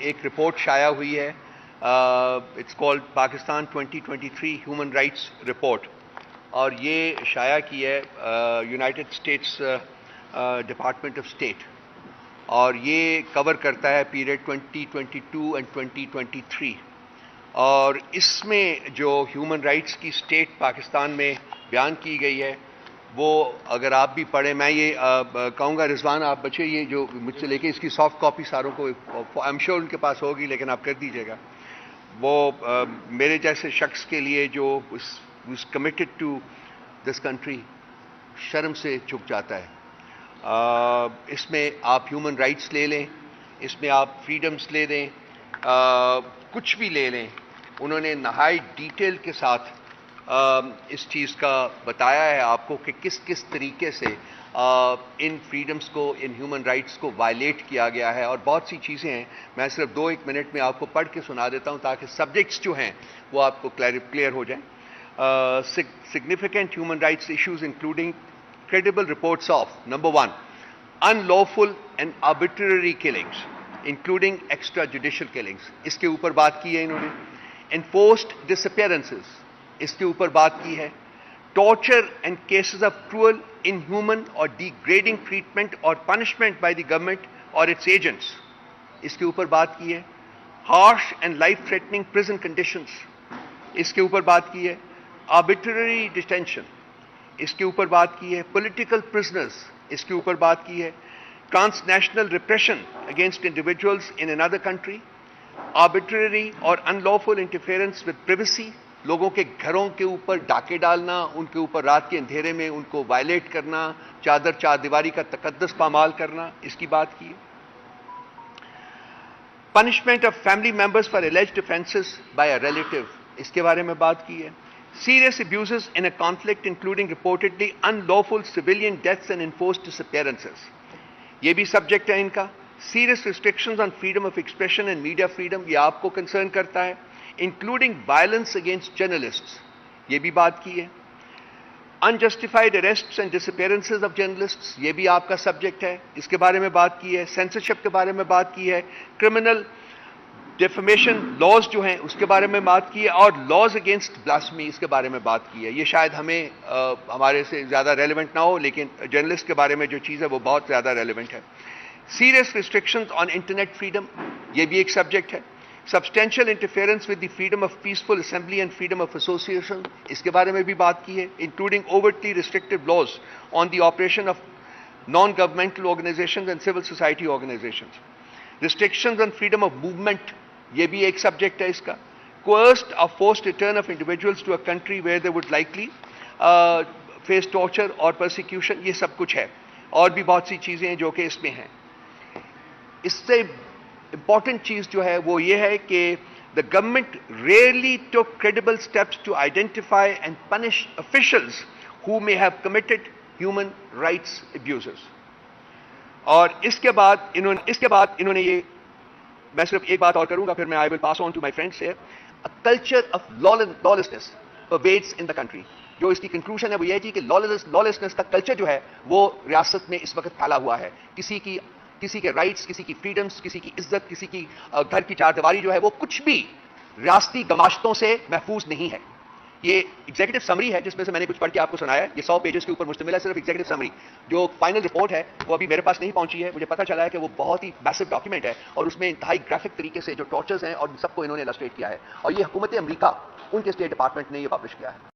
ایک رپورٹ شائع ہوئی ہے، it's called Pakistan 2023 human rights report, اور یہ شائع کی ہے United States Department of State, اور یہ کور کرتا ہے پیریڈ 2022 اینڈ 2023، اور اس میں جو ہیومن رائٹس کی اسٹیٹ پاکستان میں بیان کی گئی ہے وہ اگر آپ بھی پڑھیں، میں یہ کہوں گا رضوان آپ بچے یہ جو مجھ سے لے کے اس کی سافٹ کاپی ساروں کو آئی ایم شیور ان کے پاس ہوگی، لیکن آپ کر دیجیے گا، وہ میرے جیسے شخص کے لیے جو کمیٹڈ ٹو دس کنٹری شرم سے چک جاتا ہے۔ اس میں آپ ہیومن رائٹس لے لیں، اس میں آپ فریڈمز لے لیں، کچھ بھی لے لیں، انہوں نے نہایت ڈیٹیل کے ساتھ اس چیز کا بتایا ہے آپ کو کہ کس کس طریقے سے ان فریڈمز کو، ان ہیومن رائٹس کو وائلیٹ کیا گیا ہے، اور بہت سی چیزیں ہیں، میں صرف 2-1 منٹ میں آپ کو پڑھ کے سنا دیتا ہوں تاکہ سبجیکٹس جو ہیں وہ آپ کو کلیئر ہو جائیں۔ Significant human rights issues including credible reports of, number 1, unlawful and arbitrary killings, including extrajudicial killings. اس کے اوپر بات کی ہے انہوں نے۔ Enforced disappearances، اس کے اوپر بات کی ہے۔ Torture and cases of cruel, inhuman or degrading treatment or punishment by the government or its agents، اس کے اوپر بات کی ہے۔ Harsh and life-threatening prison conditions، اس کے اوپر بات کی ہے۔ Arbitrary detention، اس کے اوپر بات کی ہے۔ Political prisoners، اس کے اوپر بات کی ہے۔ Transnational repression against individuals in another country، arbitrary اور unlawful interference with privacy، لوگوں کے گھروں کے اوپر ڈاکے ڈالنا، ان کے اوپر رات کے اندھیرے میں ان کو وائلیٹ کرنا، چار دیواری کا تقدس پامال کرنا، اس کی بات کی ہے۔ Punishment of family members for alleged offenses by a relative، اس کے بارے میں بات کی ہے۔ Serious abuses in a conflict including reportedly unlawful civilian deaths and enforced disappearances، یہ بھی سبجیکٹ ہے ان کا۔ Serious restrictions on freedom of expression and media freedom، یہ آپ کو کنسرن کرتا ہے۔ Including violence against journalists، یہ بھی بات کی ہے۔ Unjustified arrests and disappearances of journalists، یہ بھی آپ کا سبجیکٹ ہے، اس کے بارے میں بات کی ہے۔ Censorship کے بارے میں بات کی ہے۔ Criminal ڈیفمیشن لاز جو ہیں اس کے بارے میں بات کی ہے، اور لاز اگینسٹ بلاسفیمی اس کے بارے میں بات کی ہے۔ یہ شاید ہمیں ہمارے سے زیادہ ریلیونٹ نہ ہو، لیکن جرنلسٹ کے بارے میں جو چیز ہے وہ بہت زیادہ ریلیونٹ ہے۔ Serious restrictions on internet freedom, یہ بھی ایک سبجیکٹ ہے۔ Substantial interference with the freedom of peaceful assembly and freedom of association, اس کے بارے میں بھی بات کی ہے۔ Including overtly restrictive laws on the operation of non governmental organisations and civil society organisations. Restrictions on freedom of movement, یہ بھی ایک سبجیکٹ ہے اس کا۔ coerced or forced return of individuals to a country where they would likely face torture or persecution، یہ سب کچھ ہے، اور بھی بہت سی چیزیں ہیں جو کہ اس میں ہیں۔ اس سے امپورٹنٹ چیز جو ہے وہ یہ ہے کہ the government rarely took credible steps to identify and punish officials who may have committed human rights abuses۔ اور اس کے بعد انہوں نے یہ، میں صرف ایک بات اور کروں گا پھر میں I will pass on to my friends here۔ A culture of lawlessness pervades in the country، جو اس کی کنکلوژن ہے وہ یہ تھی کہ lawlessness کا کلچر جو ہے وہ ریاست میں اس وقت پھیلا ہوا ہے۔ کسی کے رائٹس، کسی کی فریڈمز، کسی کی عزت، کسی کی گھر کی چار دیواری جو ہے وہ کچھ بھی ریاستی گماشتوں سے محفوظ نہیں ہے۔ یہ ایگزیکٹو سمری ہے جس میں سے میں نے کچھ پڑھ کے آپ کو سنایا ہے، یہ 100 پیجز کے اوپر مشتمل ہے، صرف ایگزیکٹو سمری۔ جو فائنل رپورٹ ہے وہ ابھی میرے پاس نہیں پہنچی ہے، مجھے پتہ چلا ہے کہ وہ بہت ہی میسو ڈاکیومنٹ ہے، اور اس میں انتہائی گرافک طریقے سے جو ٹارچرز ہیں اور سب کو انہوں نے السٹریٹ کیا ہے، اور یہ حکومت امریکہ ان کے اسٹیٹ ڈپارٹمنٹ نے یہ پبلش کیا ہے۔